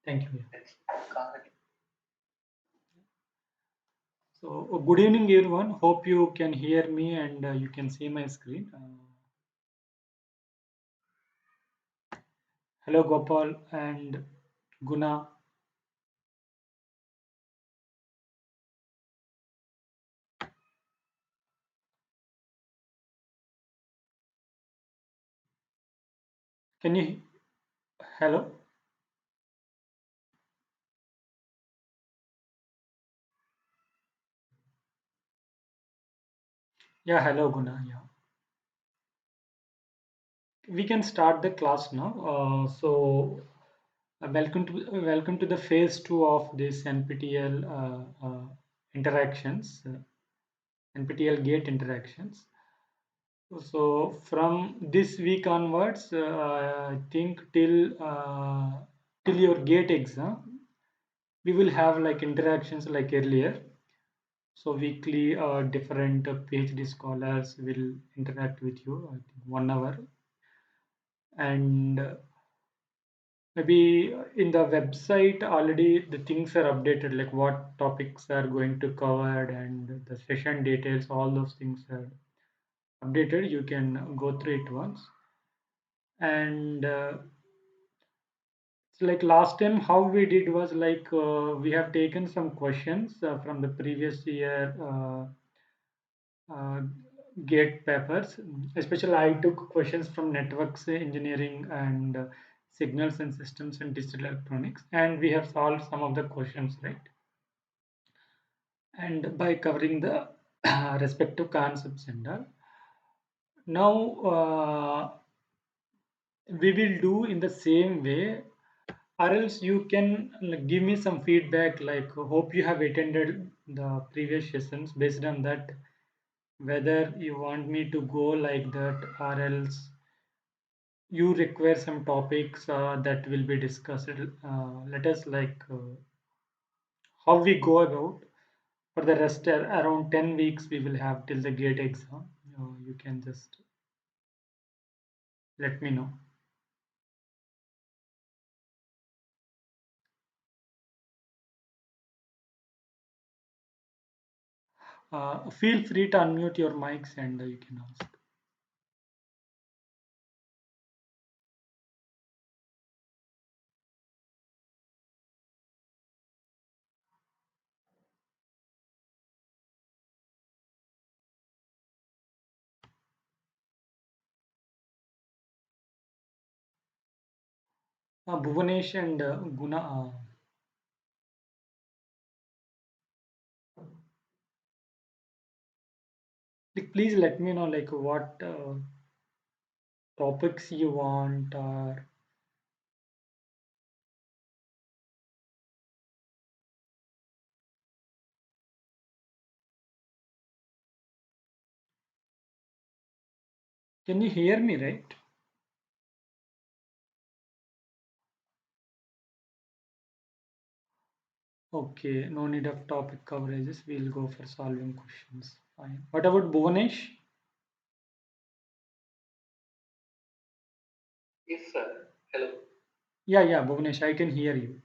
Thank you. So, good evening, everyone. Hope you can hear me and you can see my screen. Hello, Gopal and Guna. Can you? Hello? Yeah, hello, Guna. Yeah, we can start the class now. Welcome to the phase two of this NPTL interactions, NPTL Gate interactions. So from this week onwards, I think till your gate exam, we will have like interactions like earlier. So weekly, different PhD scholars will interact with you. I think 1 hour, and maybe in the website already the things are updated, like what topics are going to covered and the session details. All those things are updated. You can go through it once, and so like last time, how we did was like we have taken some questions from the previous year uh, gate papers. Especially, I took questions from networks engineering and signals and systems and digital electronics, and we have solved some of the questions, right? And by covering the respective concepts and all. Now we will do in the same way, or else you can like, give me some feedback, like hope you have attended the previous sessions. Based on that, whether you want me to go like that, or else you require some topics that will be discussed. Let us like how we go about. For the rest, around 10 weeks we will have till the gate exam. You can just let me know. Feel free to unmute your mics and you can ask. Bhuvanesh and Guna, like, please let me know like what topics you want, or can you hear me, right? Okay, no need of topic coverages. We'll go for solving questions. Fine. What about Bhuvanesh? Yes, sir. Hello. Yeah, yeah, Bhuvanesh, I can hear you.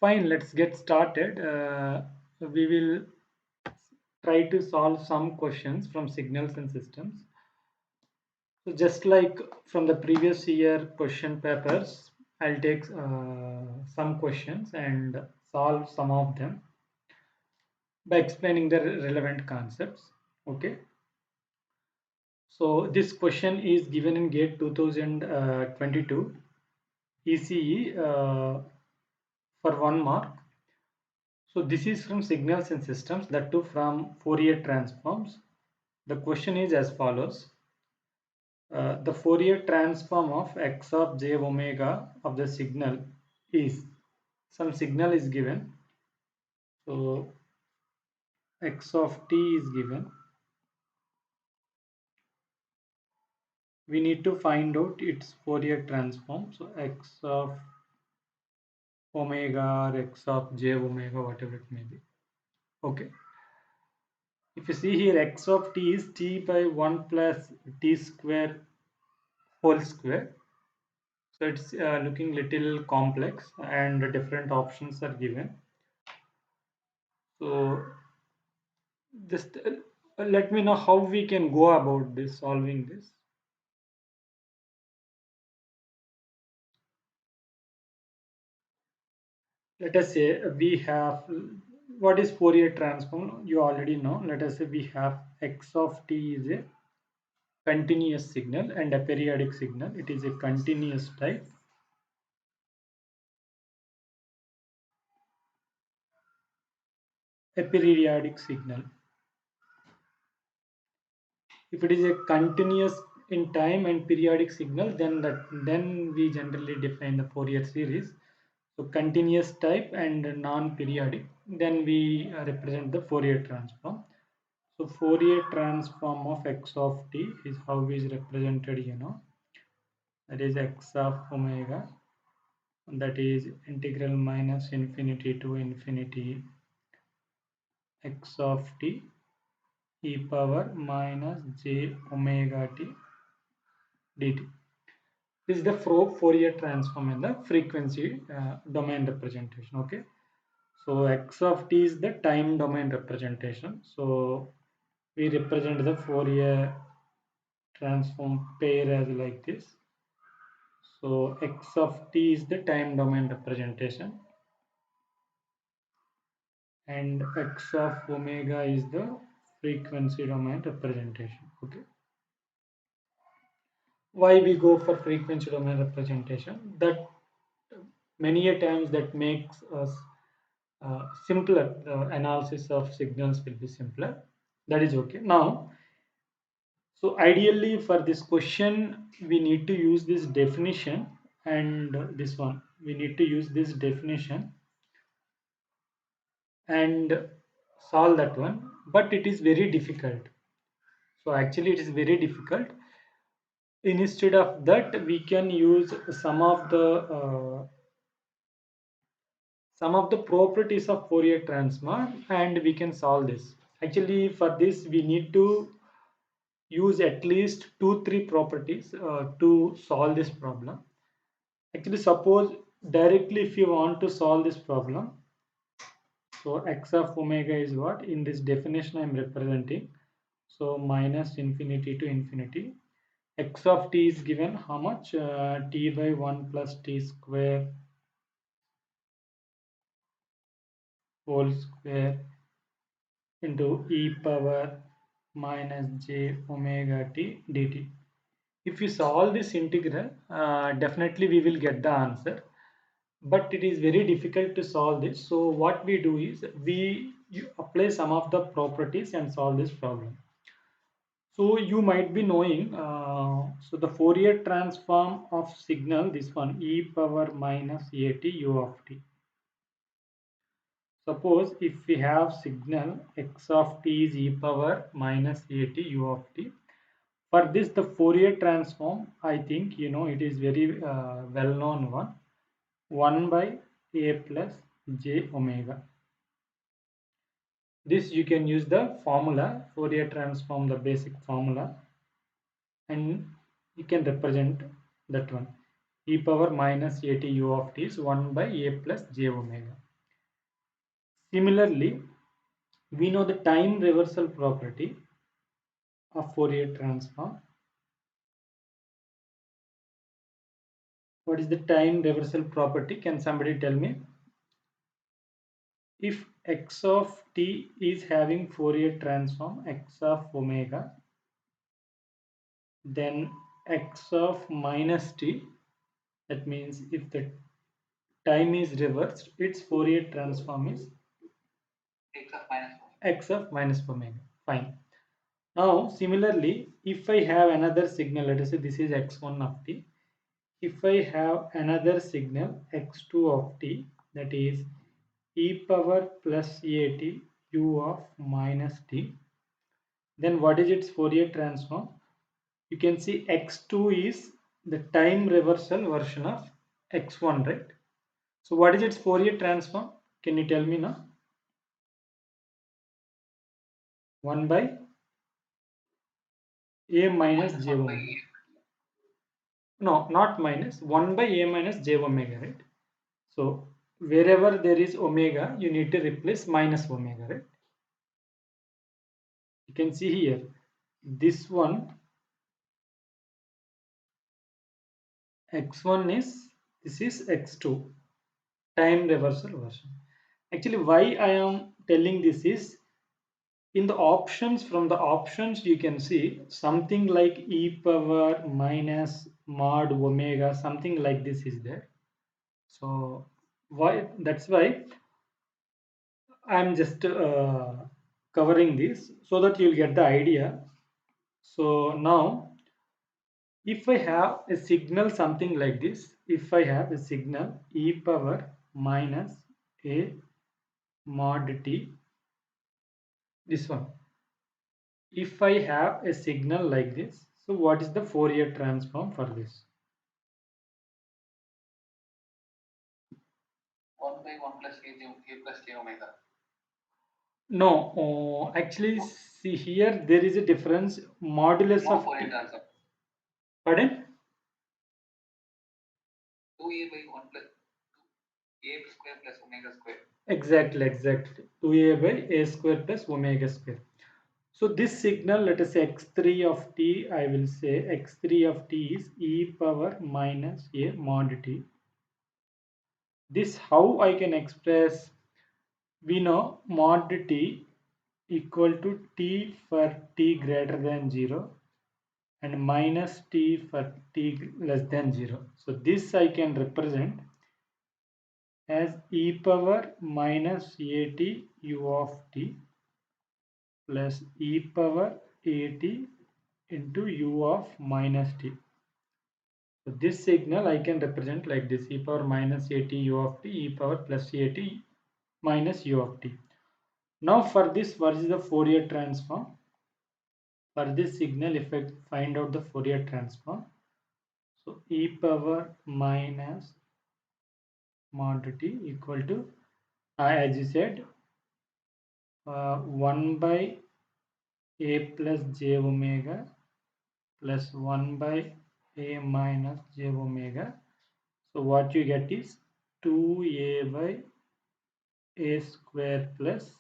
Fine, let's get started. We will try to solve some questions from signals and systems. So just like from the previous year question papers, I'll take some questions and solve some of them by explaining the relevant concepts. Okay. So this question is given in GATE 2022 ECE for 1 mark. So this is from signals and systems, that too from Fourier transforms. The question is as follows. The Fourier transform of x of j omega of the signal is, some signal is given. So x of t is given. We need to find out its Fourier transform. So x of omega or x of j omega, whatever it may be. Okay. If you see here, x of t is t by 1 plus t square whole square. So it's looking little complex and different options are given. So just let me know how we can go about this, solving this. Let us say we have, what is Fourier transform? You already know. Let us say we have x of t is a continuous signal and a periodic signal. It is a continuous type. A periodic signal. If it is a continuous in time and periodic signal, then we generally define the Fourier series. So continuous type and non-periodic. Then we represent the Fourier transform. So Fourier transform of x of t is how is represented, that is x of omega, that is integral minus infinity to infinity x of t e power minus j omega t dt. This is the Fourier transform in the frequency domain representation. Okay, so x of t is the time domain representation. So we represent the Fourier transform pair as like this. So x of t is the time domain representation and x of omega is the frequency domain representation. Okay. Why we go for frequency domain representation? That many a times that makes us simpler. The analysis of signals will be simpler. That is okay. Now, so ideally for this question, we need to use this definition and this one. We need to use this definition and solve that one, but it is very difficult. So actually it is very difficult. Instead of that, we can use some of the properties of Fourier transform and we can solve this. Actually for this we need to use at least 2 3 properties to solve this problem. Actually suppose directly if you want to solve this problem, so x of omega is what in this definition I am representing. So minus infinity to infinity. X of t is given how much? T by 1 plus t square whole square into e power minus j omega t dt. If we solve this integral, definitely we will get the answer. But it is very difficult to solve this. So what we do is you apply some of the properties and solve this problem. So you might be knowing, so the Fourier transform of signal, this one e power minus at u of t. Suppose if we have signal x of t is e power minus at u of t. For this, the Fourier transform, I think it is very well known one. 1 by a plus j omega. This you can use the formula, Fourier transform, the basic formula, and you can represent that one. E power minus at u of t is 1 by a plus j omega. Similarly, we know the time reversal property of Fourier transform. What is the time reversal property? Can somebody tell me? If x of t is having Fourier transform x of omega, then x of minus t, that means if the time is reversed, its Fourier transform is x of minus omega. Fine. Now similarly, if I have another signal, let us say this is x1 of t. If I have another signal x2 of t, that is e power plus at u of minus t, then what is its Fourier transform? You can see x2 is the time reversal version of x1, right? So what is its Fourier transform? Can you tell me now? 1 by a minus j omega. No, not minus, 1 by a minus j omega, right? So wherever there is omega, you need to replace minus omega, right? You can see here, this one, x1 is, this is x2, time reversal version. Actually, why I am telling this is, in the options, from the options you can see something like e power minus mod omega, something like this is there. So why, that's why I'm just covering this so that you'll get the idea. So now if I have a signal something like this, if I have a signal e power minus a mod t, this one, if I have a signal like this, so what is the Fourier transform for this? 1 by 1 plus a plus j omega. No, actually, see here there is a difference modulus of Fourier transform. Pardon? 2a by 1 plus a square plus omega square. Exactly, exactly. 2a by a square plus omega square. So this signal, let us say x3 of t, I will say x3 of t is e power minus a mod t. This how I can express, we know mod t equal to t for t greater than 0 and minus t for t less than 0. So this I can represent as e power minus at u of t plus e power at into u of minus t. So this signal I can represent like this: e power minus at u of t, e power plus at minus u of t. Now for this, what is the Fourier transform? For this signal, if I find out the Fourier transform, so e power minus mod t equal to, as you said, 1 by a plus j omega plus 1 by a minus j omega. So what you get is 2a by a square plus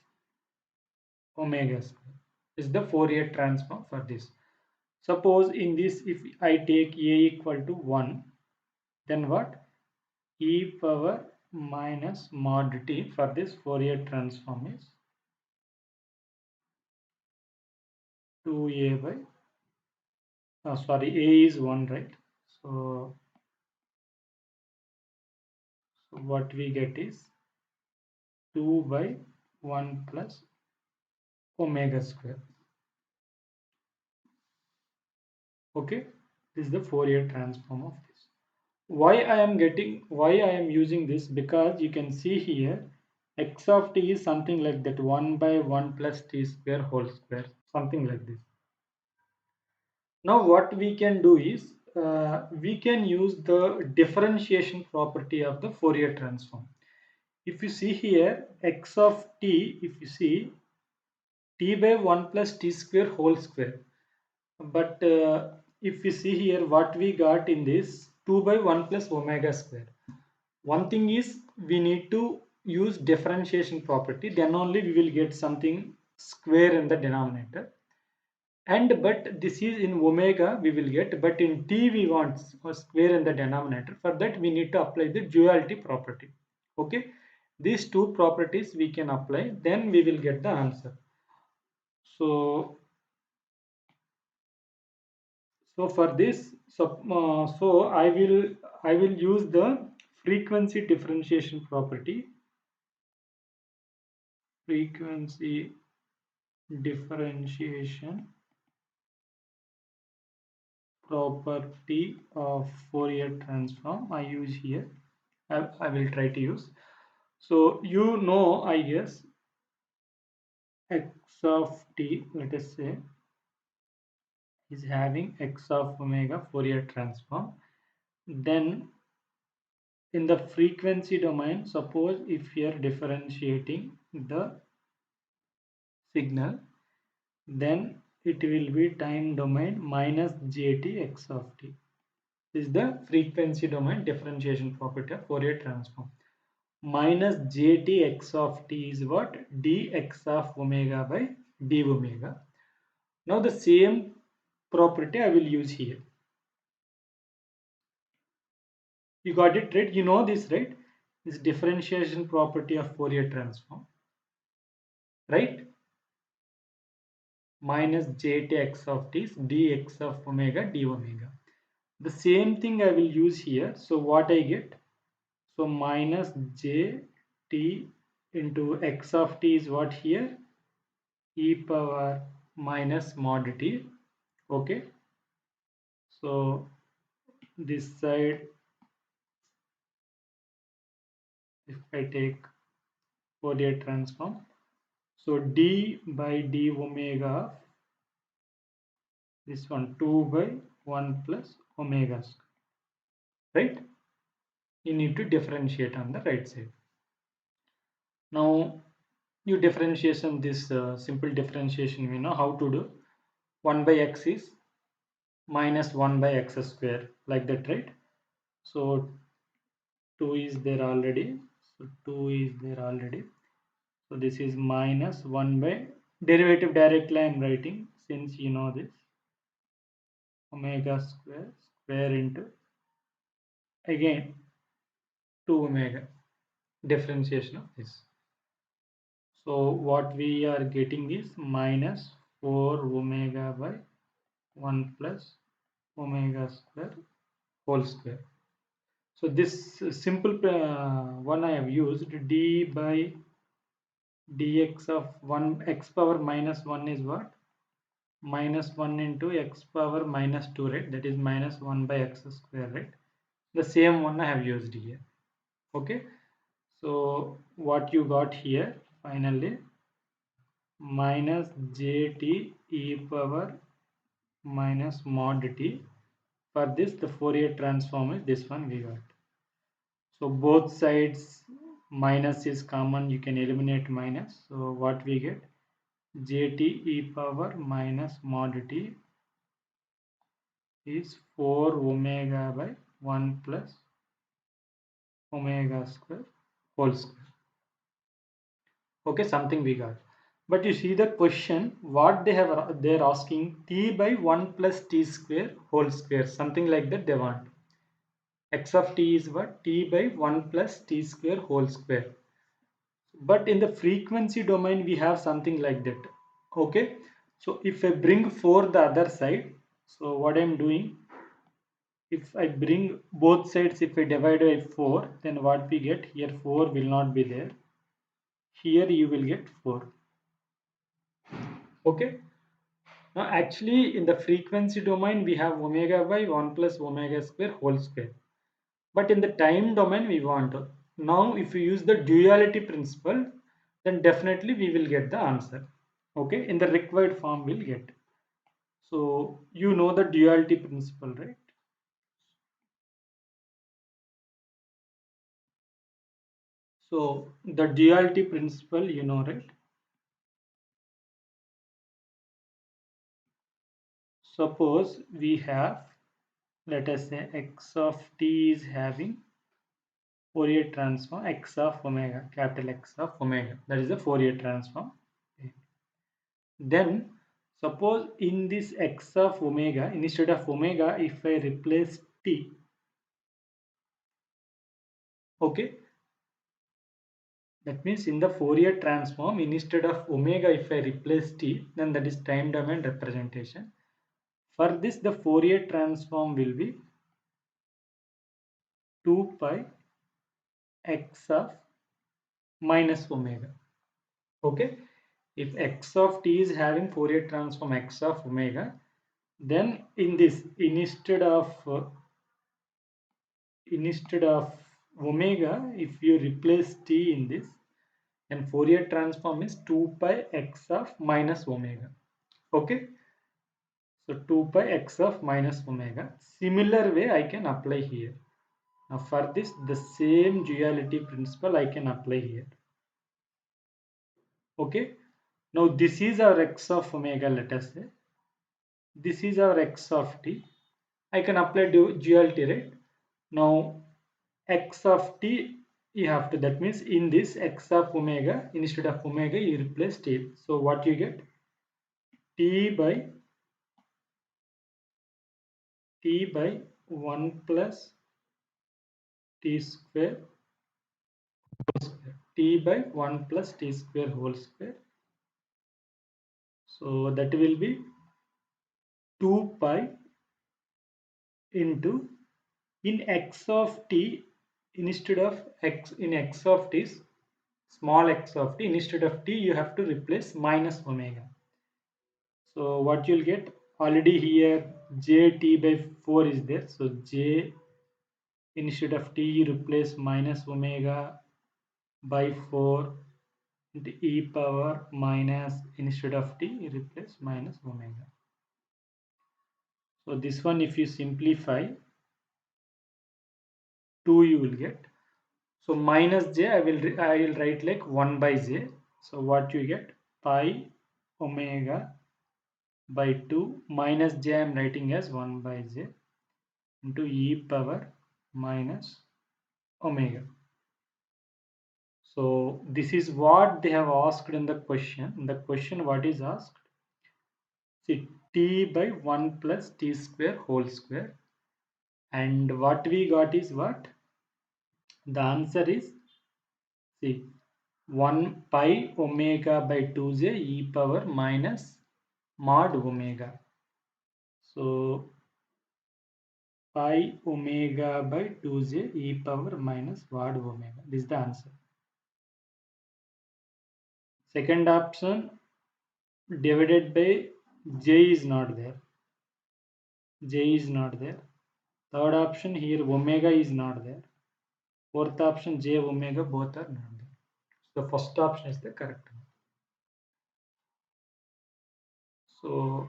omega square is the Fourier transform for this. Suppose in this, if I take a equal to 1, then what? E power minus mod t for this Fourier transform is 2a by, sorry, a is 1, right? So what we get is 2 by 1 plus omega square. Okay, this is the Fourier transform of this. Why I am using this, because you can see here x of t is something like that, 1 by 1 plus t square whole square, something like this. Now what we can do is, we can use the differentiation property of the Fourier transform. If you see here x of t, if you see t by 1 plus t square whole square, but if you see here what we got in this, 2 by 1 plus omega square. One thing is, we need to use differentiation property, then only we will get something square in the denominator. And but this is in omega we will get, but in t we want a square in the denominator. For that we need to apply the duality property. Okay, these two properties we can apply, then we will get the answer. So for this, so I will use the frequency differentiation property. Frequency differentiation property of Fourier transform I use here. I will try to use. So you know, I guess, x of t, let us say, is having x of omega Fourier transform. Then in the frequency domain, suppose if you are differentiating the signal, then it will be time domain minus jt x of t. This is the frequency domain differentiation property of Fourier transform. Minus jt x of t is what? Dx of omega by d omega. Now the same property I will use here. You got it right? You know this, right? This differentiation property of Fourier transform, right? Minus jtx of t is dx of omega d omega. The same thing I will use here. So what I get? So minus jt into x of t is what here? E power minus mod t. Okay. So this side, if I take Fourier transform, so d by d omega, this one 2 by 1 plus omega square, right? You need to differentiate on the right side. Now you differentiation, this simple differentiation we know how to do. 1 by x is minus 1 by x square, like that, right? So 2 is there already, so 2 is there already, so this is minus 1 by derivative directly I am writing, since you know this, omega square square into again 2 omega, differentiation of this. So what we are getting is minus 4 omega by 1 plus omega square whole square. So this simple one I have used, d by dx of 1 x power minus 1 is what? Minus 1 into x power minus 2, right? That is minus 1 by x square, right? The same one I have used here. Okay. So what you got here finally, minus jt e power minus mod t. For this, the Fourier transform is this one we got. So both sides minus is common, you can eliminate minus. So what we get? Jt e power minus mod t is 4 omega by 1 plus omega square whole square. Okay, something we got. But you see the question, what they're asking, t by 1 plus t square whole square, something like that they want. X of t is what? T by 1 plus t square whole square. But in the frequency domain we have something like that. Okay, so if I bring 4 the other side, so what I'm doing, if I bring both sides, if I divide by 4, then what we get here, 4 will not be there, here you will get 4. Okay, now actually in the frequency domain we have omega by 1 plus omega square whole square, but in the time domain we want, now if we use the duality principle, then definitely we will get the answer. Okay, in the required form we'll get. So you know the duality principle, right? So the duality principle, you know, right? Suppose we have, let us say x of t is having Fourier transform x of omega, capital X of omega. That is the Fourier transform. Then suppose in this x of omega, instead of omega, if I replace t, okay, that means in the Fourier transform, instead of omega, if I replace t, then that is time domain representation. For this, the Fourier transform will be 2 pi x of minus omega. Okay, if x of t is having Fourier transform x of omega, then in this, instead of omega, if you replace t in this, then Fourier transform is 2 pi x of minus omega. Okay, so 2 pi x of minus omega. Similar way I can apply here. Now for this, the same duality principle I can apply here. Okay, Now this is our x of omega, let us say. This is our x of t. I can apply duality, right? Now x of t you have to, that means in this x of omega, instead of omega you replace t. So what you get? T by 1 plus t square whole square. T by 1 plus t square whole square. So that will be 2 pi into, in x of t, instead of x, in x of t, small x of t, instead of t you have to replace minus omega. So what you'll get, already here jt by 4 is there, so j, instead of t you replace minus omega by 4 into e power minus, instead of t you replace minus omega. So this one if you simplify, 2 you will get. So minus j I will write like 1 by j. So what you get, pi omega by 2 minus j I am writing as 1 by j into e power minus omega. So this is what they have asked in the question. In the question what is asked? See, t by 1 plus t square whole square, and what we got is what? The answer is, see, 1 pi omega by 2j e power minus mod omega. So pi omega by 2j e power minus mod omega. This is the answer. Second option, divided by j is not there. J is not there. Third option, here omega is not there. Fourth option, j omega, both are not there. So the first option is the correct one. So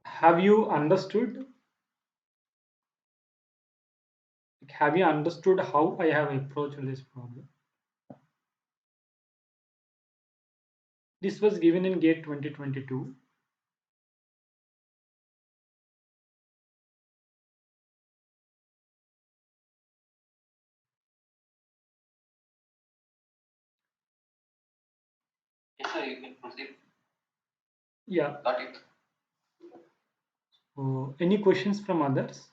have you understood? Have you understood how I have approached this problem? This was given in GATE 2022. Yes, sir, you can proceed. Yeah. Got it. So, any questions from others?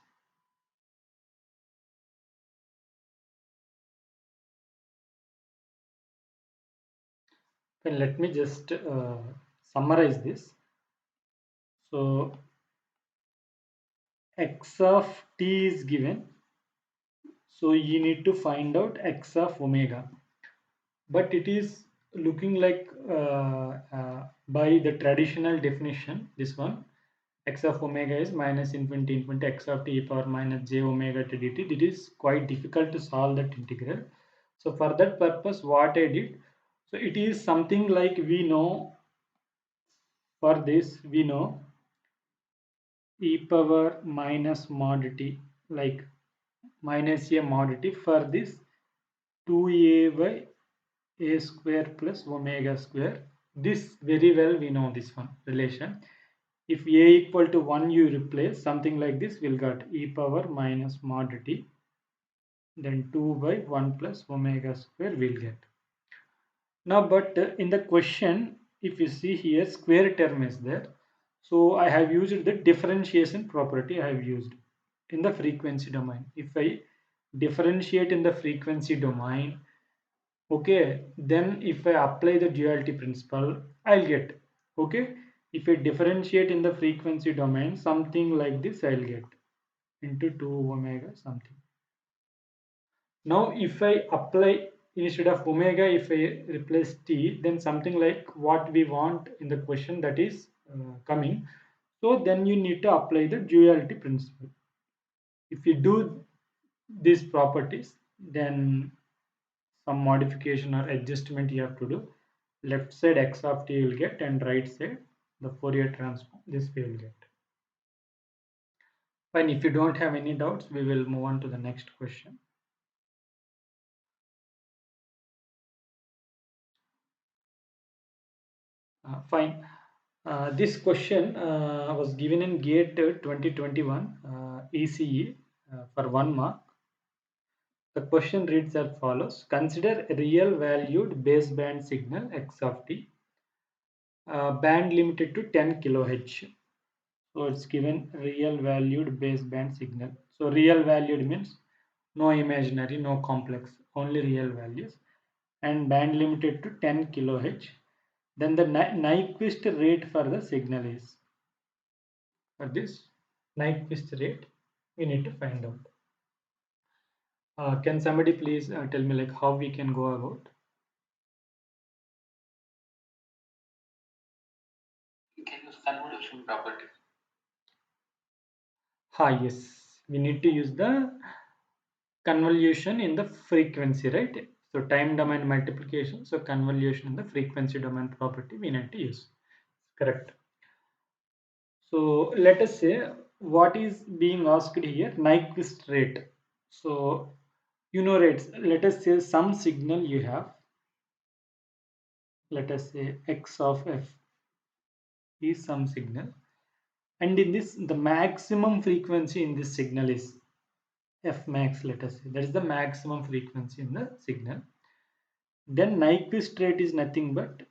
Then let me just summarize this. So x of t is given. So you need to find out x of omega. But it is looking like by the traditional definition, this one, x of omega is minus infinity infinity x of t power minus j omega t dt. It is quite difficult to solve that integral. So for that purpose, what I did, so it is something like, we know, for this we know e power minus mod t, like minus a mod t, for this 2a by a square plus omega square. This very well we know this one relation. If a equal to 1 you replace something like this, we'll get e power minus mod t, then 2 by 1 plus omega square we'll get. Now but in the question, if you see here, square term is there. So I have used the differentiation property. I have used in the frequency domain. If I differentiate in the frequency domain, okay, then if I apply the duality principle, I'll get, okay, if I differentiate in the frequency domain, something like this I'll get into 2 omega something. Now if I apply, instead of omega, if I replace t, then something like what we want in the question, that is coming. So then you need to apply the duality principle. If you do these properties, then some modification or adjustment you have to do. Left side x of t you will get, and right side the Fourier transform, this we will get. Fine, if you don't have any doubts, we will move on to the next question. Fine. This question was given in GATE 2021 ECE for 1 mark. The question reads as follows: consider a real valued baseband signal x of t, band limited to 10 kilohertz. So it's given real valued baseband signal. So real valued means no imaginary, no complex, only real values, and band limited to 10 kilohertz. Then the Nyquist rate for the signal is, for this Nyquist rate we need to find out. Can somebody please tell me like how we can go about? You can use convolution property. Yes, we need to use the convolution in the frequency, right? So time domain multiplication, so convolution in the frequency domain property we need to use. Correct. So let us say what is being asked here, Nyquist rate. So you know rates, let us say some signal you have, let us say x of f is some signal, and in this the maximum frequency in this signal is f max, let us say that is the maximum frequency in the signal. Then Nyquist rate is nothing but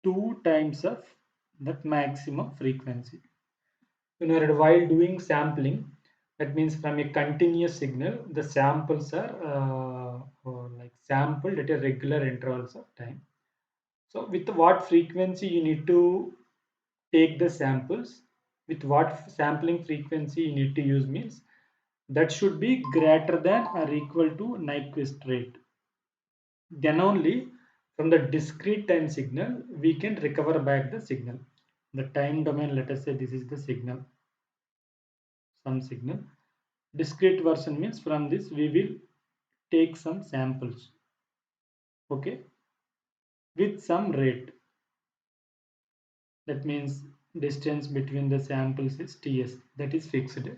2 times of that maximum frequency. You know, while doing sampling, that means from a continuous signal, the samples are like sampled at a regular intervals of time. So with what frequency you need to take the samples, with what sampling frequency you need to use means that should be greater than or equal to Nyquist rate. Then only from the discrete time signal we can recover back the signal. The time domain, let us say this is the signal, some signal. Discrete version means from this we will take some samples, okay, with some rate. That means distance between the samples is ts, that is fixed.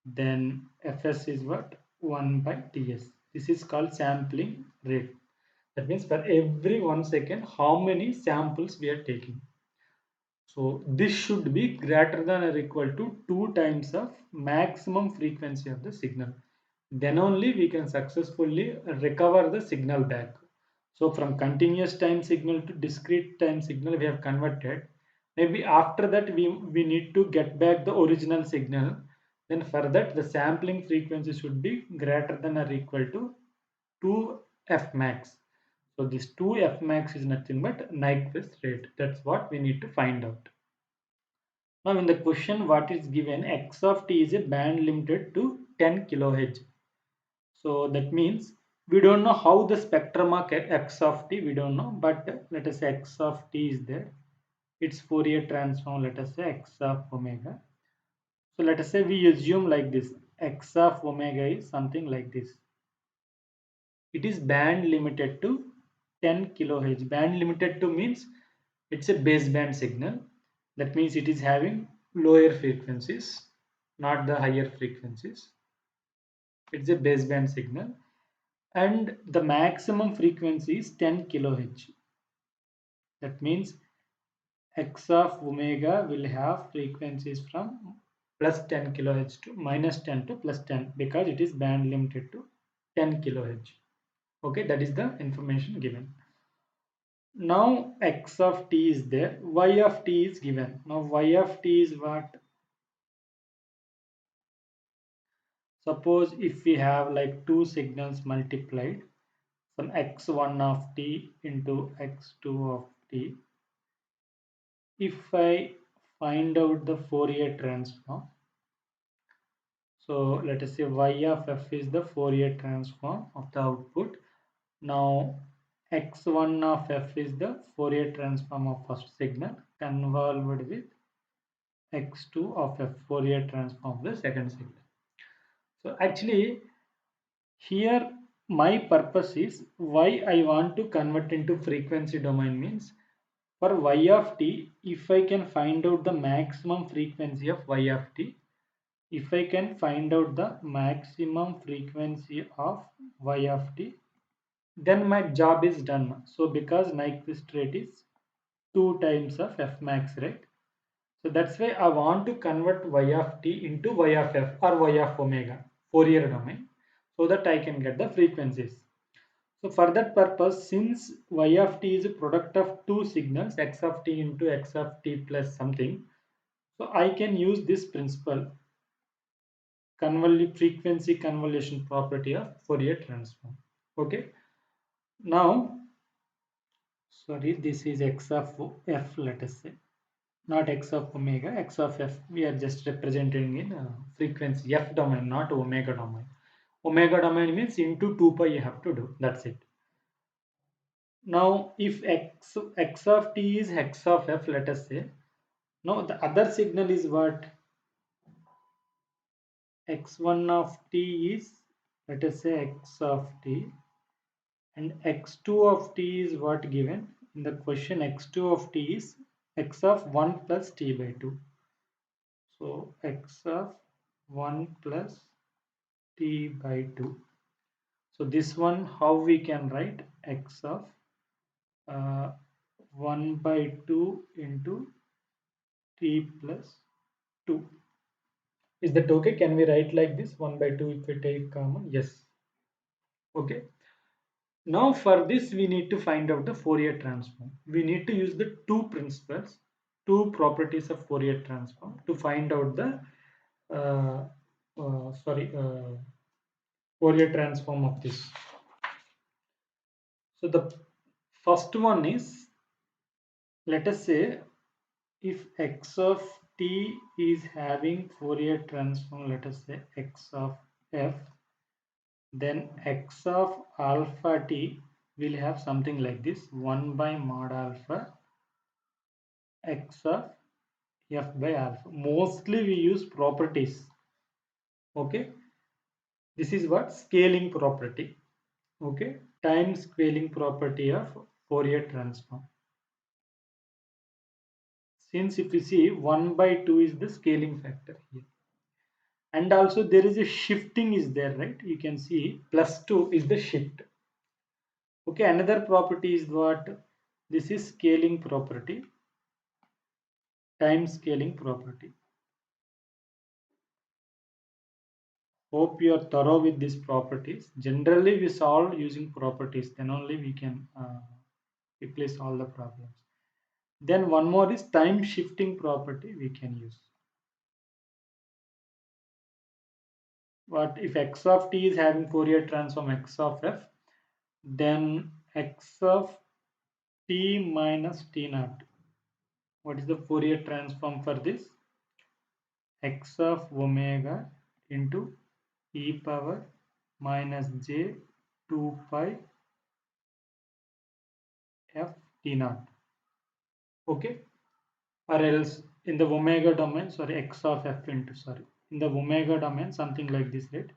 Then fs is what, 1 by ts. This is called sampling rate. That means for every 1 second how many samples we are taking. So this should be greater than or equal to 2 times of maximum frequency of the signal. Then only we can successfully recover the signal back. So from continuous time signal to discrete time signal we have converted. Maybe after that we need to get back the original signal. Then for that the sampling frequency should be greater than or equal to 2 f max. So this 2 f max is nothing but Nyquist rate. That's what we need to find out. Now in the question what is given, x of t is a band limited to 10 kilohertz. So that means we don't know how the spectrum of x of t, we don't know, but let us say x of t is there. Its Fourier transform, let us say x of omega. So let us say we assume like this, x of omega is something like this. It is band limited to 10 kilohertz. Band limited to means it's a baseband signal. That means it is having lower frequencies, not the higher frequencies. It's a baseband signal, and the maximum frequency is 10 kilohertz. That means x of omega will have frequencies from plus 10 kilohertz to minus 10 to plus 10 because it is band limited to 10 kilohertz. Okay, that is the information given. Now x of t is there, y of t is given. Now y of t is what? Suppose if we have like two signals multiplied, some x1 of t into x2 of t. If I find out the Fourier transform, so let us say y of f is the Fourier transform of the output. Now x1 of f is the Fourier transform of first signal convolved with x2 of f, Fourier transform of the second signal. So actually here my purpose is why I want to convert into frequency domain means for y of t, if I can find out the maximum frequency of y of t, if I can find out the maximum frequency of y of t, then my job is done. So because Nyquist rate is 2 times of f max, right? So that's why I want to convert y of t into y of f or y of omega, Fourier domain, so that I can get the frequencies. So for that purpose, since y of t is a product of two signals, x of t into x of t plus something, so I can use this principle, frequency convolution property of Fourier transform. Okay. Now, sorry, this is x of f, let us say, not x of omega, x of f. We are just representing in frequency f domain, not omega domain. Omega domain means into 2 pi you have to do. That's it. Now, if x of t is x of f, let us say, now the other signal is what? X1 of t is, let us say, x of t, and x2 of t is what given in the question. X2 of t is x of 1 plus t by 2. So x of 1 plus t by 2. So this one, how we can write? X of uh, 1 by 2 into t plus 2. Is that okay? Can we write like this? 1 by 2 if we take common? Yes. Okay. Now for this we need to find out the Fourier transform. We need to use the two principles, two properties of Fourier transform to find out the uh, Fourier transform of this. So the first one is, let us say, if x of t is having Fourier transform, let us say x of f, then x of alpha t will have something like this: 1 by mod alpha x of f by alpha. Mostly we use properties. Okay, this is what scaling property. Okay, time scaling property of Fourier transform. Since if you see 1 by 2 is the scaling factor here, and also there is a shifting is there, right? You can see plus 2 is the shift. Okay, another property is what? This is scaling property, time scaling property. Hope you are thorough with these properties. Generally we solve using properties, then only we can replace all the problems. Then one more is time shifting property we can use. What if x of t is having Fourier transform x of f, then x of t minus t naught. What is the Fourier transform for this? X of omega into e power minus j 2 pi f t naught. Okay, or else in the omega domain, sorry, x of f into, sorry, in the omega domain something like this, right?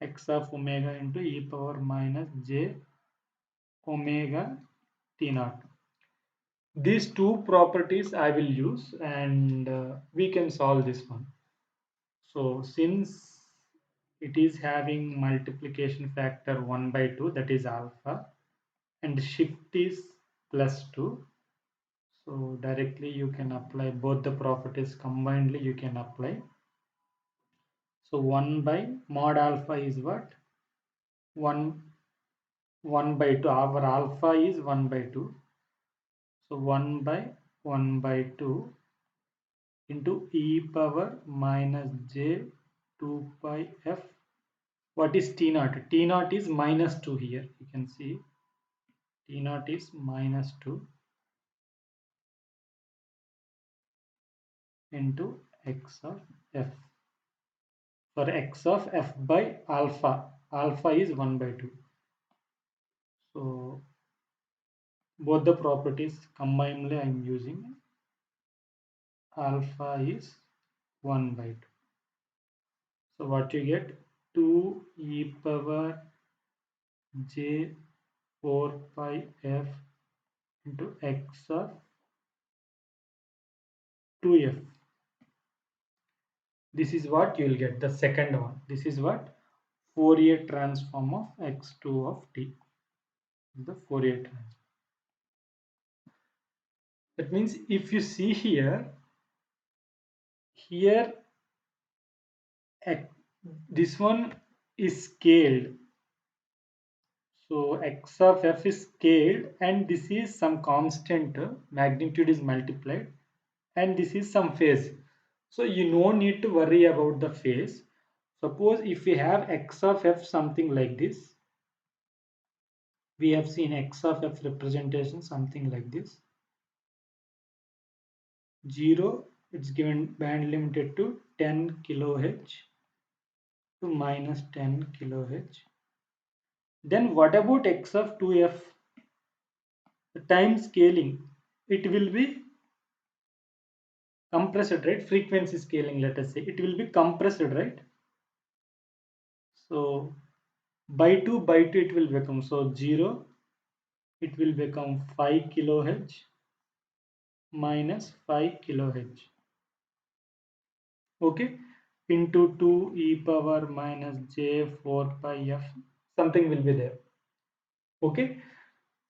X of omega into e power minus j omega t naught. These two properties I will use, and we can solve this one. So since it is having multiplication factor 1 by 2, that is alpha, and shift is plus 2, so directly you can apply both the properties combinedly, you can apply. So 1 by mod alpha is what? 1 by 2. Our alpha is 1 by 2. So 1 by 1 by 2 into e power minus j 2 pi f. What is t naught? T naught is minus 2 here. You can see t naught is minus 2 into x of f. For x of f by alpha, alpha is 1 by 2. So both the properties combinedly I am using. Alpha is 1 by 2. So what you get? 2 e power j 4 pi f into x of 2f. This is what you will get, the second one. This is what? Fourier transform of x2 of t. the Fourier transform. That means if you see here this one is scaled. So x of f is scaled and this is some constant, magnitude is multiplied, and this is some phase. So you no need to worry about the phase. Suppose if we have x of f something like this, we have seen x of f representation something like this. 0, it's given band limited to 10 kilohertz to minus 10 kilohertz. Then what about x of 2f? The time scaling, it will be compressed, right? Frequency scaling, let us say, it will be compressed, right? So by 2 it will become, so 0, it will become 5 kilohertz minus 5 kilohertz, okay, into 2 e power minus j 4 pi f, something will be there, okay.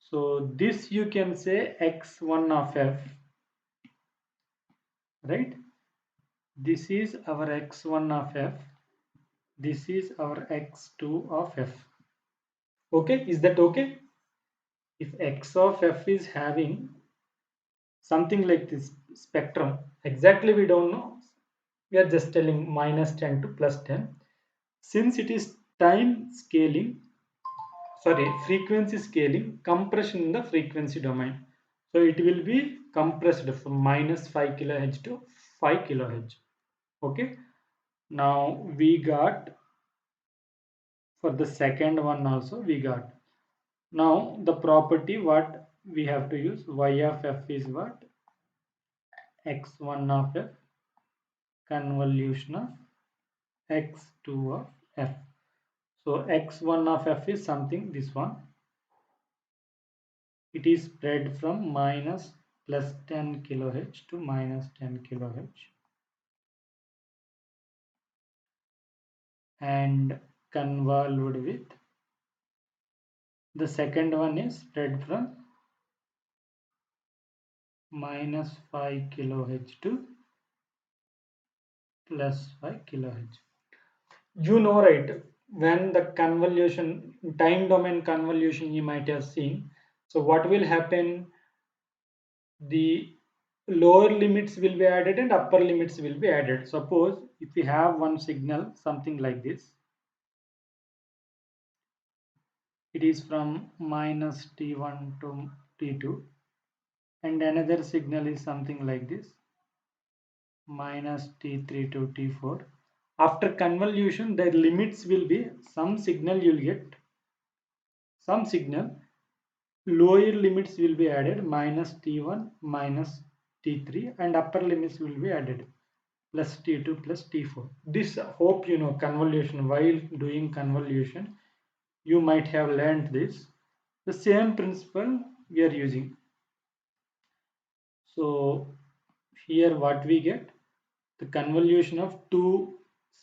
So this you can say x1 of f, right? This is our x1 of f, this is our x2 of f, okay. Is that okay? If x of f is having something like this spectrum, exactly we don't know, we are just telling minus 10 to plus 10. Since it is time scaling, sorry, frequency scaling, compression in the frequency domain, so it will be compressed from minus 5 kilohertz to 5 kilohertz, okay. Now we got, for the second one also we got. Now the property what we have to use, y of f is what, x1 of f convolution of x2 of f. So x1 of f is something, this one, it is spread from minus plus 10 kilohertz to minus 10 kilohertz and convolved with, the second one is spread from minus 5 kilohertz to plus 5 kilohertz. You know, right, when the convolution, time domain convolution you might have seen, so what will happen, the lower limits will be added and upper limits will be added. Suppose if we have one signal something like this, it is from minus t1 to t2, and another signal is something like this, minus t3 to t4. After convolution the limits will be, some signal you'll get, some signal lower limits will be added, minus t1 minus t3, and upper limits will be added, plus t2 plus t4. This hope you know convolution, while doing convolution you might have learned this. The same principle we are using. So here what we get, the convolution of two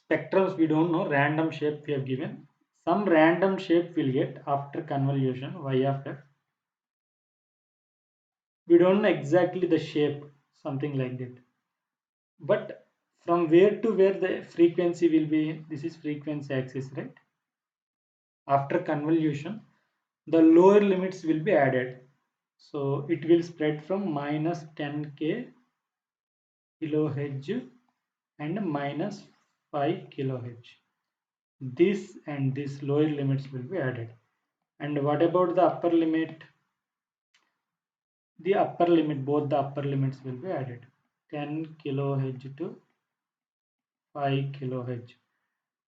spectrums, we don't know, random shape we have given, some random shape will get after convolution, y of f, we don't know exactly the shape, something like that, but from where to where the frequency will be, this is frequency axis, right? After convolution the lower limits will be added, so it will spread from minus 10k kilohertz and minus 5 kilohertz. This and this lower limits will be added. And what about the upper limit? The upper limit, both the upper limits will be added, 10 kilohertz to 5 kilohertz.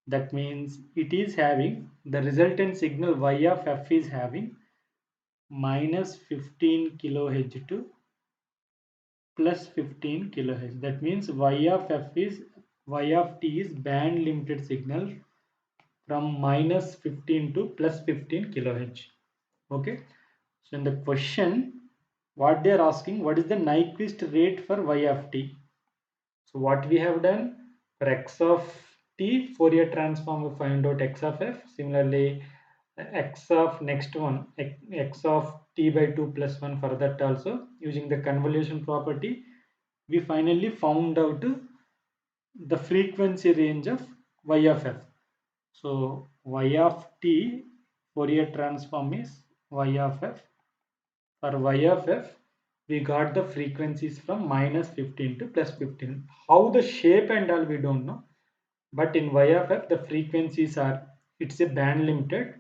That means it is having, the resultant signal y of f is having minus 15 kilohertz to plus 15 kilohertz. That means y of f is, y of t is band limited signal from minus 15 to plus 15 kilohertz. Okay. So in the question, what they are asking, what is the Nyquist rate for y of t? So what we have done, for x of t, Fourier transform, we find out x of f. Similarly, x of next one, x of t by 2 plus 1. For that also, using the convolution property, we finally found out the frequency range of y of f. So y of t Fourier transform is y of f. For y of f, we got the frequencies from -15 to +15. How the shape and all we don't know, but in y of f the frequencies are, it's a band limited,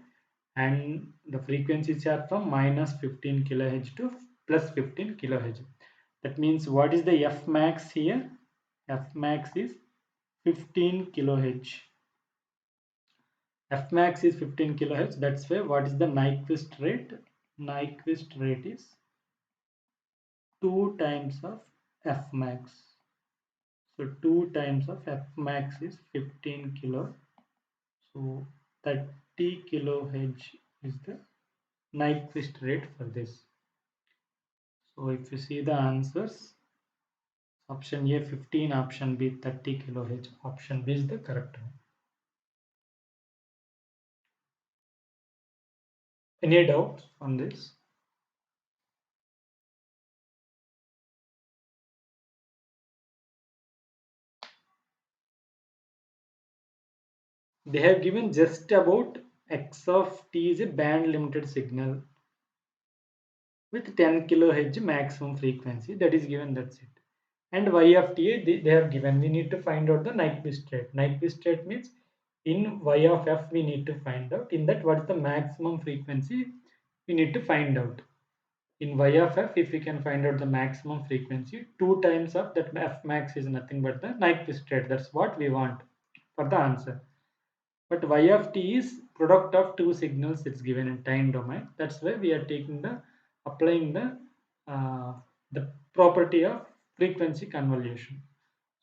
and the frequencies are from -15 kilohertz to +15 kilohertz. That means what is the f max here? F max is 15 kilohertz. F max is 15 kilohertz. That's why what is the Nyquist rate? Nyquist rate is 2 times of F max. So 2 times of F max is 15 kilo. So 30 kilohertz is the Nyquist rate for this. So if you see the answers, option A 15, option B 30 kilohertz, option B is the correct one. Any doubts on this? They have given just about x of t is a band limited signal with 10 kilohertz maximum frequency, that is given, that's it. And y of t they have given, we need to find out the Nyquist rate. Nyquist rate means in y of f we need to find out, in that what is the maximum frequency we need to find out. In y of f, if we can find out the maximum frequency, 2 times of that f max is nothing but the Nyquist rate. That's what we want for the answer. But y of t is product of two signals, it's given in time domain. That's why we are taking the, applying the property of frequency convolution.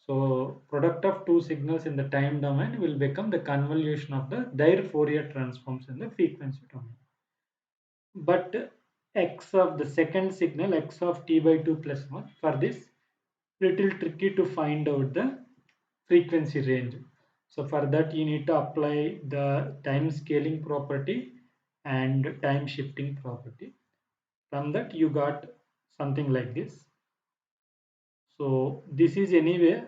So product of two signals in the time domain will become the convolution of their Fourier transforms in the frequency domain. But x of the second signal, x of t by 2 plus 1, for this little tricky to find out the frequency range. So for that you need to apply the time scaling property and time shifting property. From that you got something like this. So this is anyway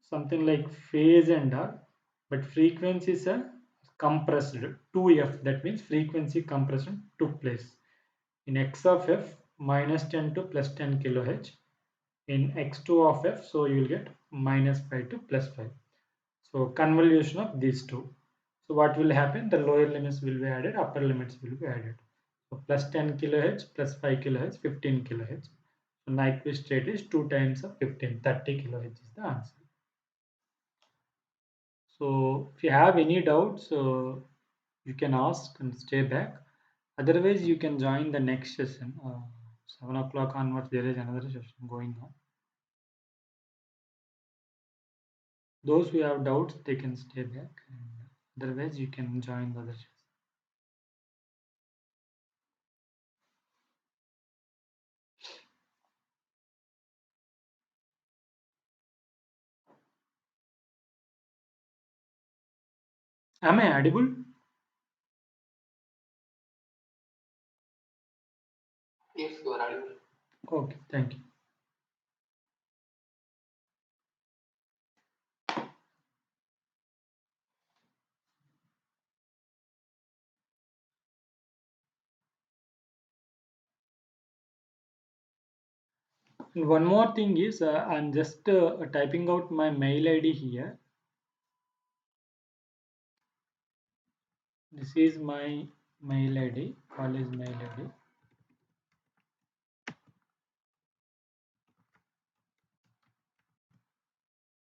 something like phase and all, but frequencies are compressed 2f. That means frequency compression took place in x of f -10 to +10 kilohertz, in x2 of f, so you will get -5 to +5. So convolution of these two. So what will happen? The lower limits will be added, upper limits will be added. So +10 kilohertz, +5 kilohertz, 15 kilohertz. So Nyquist rate is 2 times of 15, 30 kilohertz is the answer. So if you have any doubts, you can ask and stay back. Otherwise, you can join the next session. 7 o'clock onwards, there is another session going on. Those who have doubts, they can stay back. And otherwise, you can join the other session. Am I audible? Yes, you are audible. Okay, thank you. And one more thing is, I'm just typing out my mail ID here. This is my mail ID, college mail ID.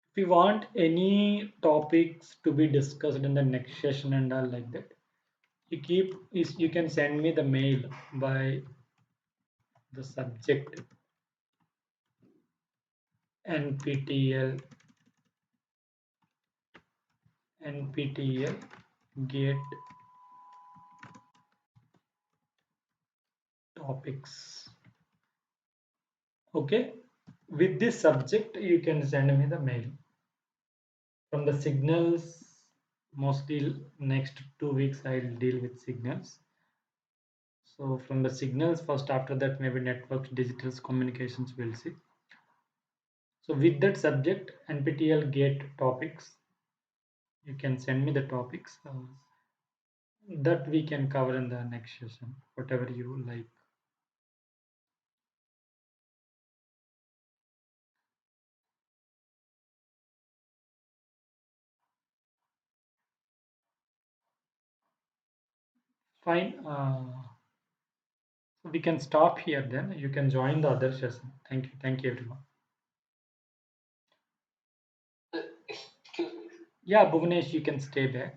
If you want any topics to be discussed in the next session and all like that, you can send me the mail by the subject nptl get topics. Okay, with this subject you can send me the mail from the signals Mostly next 2 weeks I'll deal with signals. So from the signals first, after that maybe networks, digitals, communications we'll see. So with that subject, NPTEL GATE topics, you can send me the topics that we can cover in the next session, whatever you like. Fine. So we can stop here then. You can join the other session. Thank you. Thank you, everyone. Excuse me. Yeah, Bhuvnesh, you can stay back.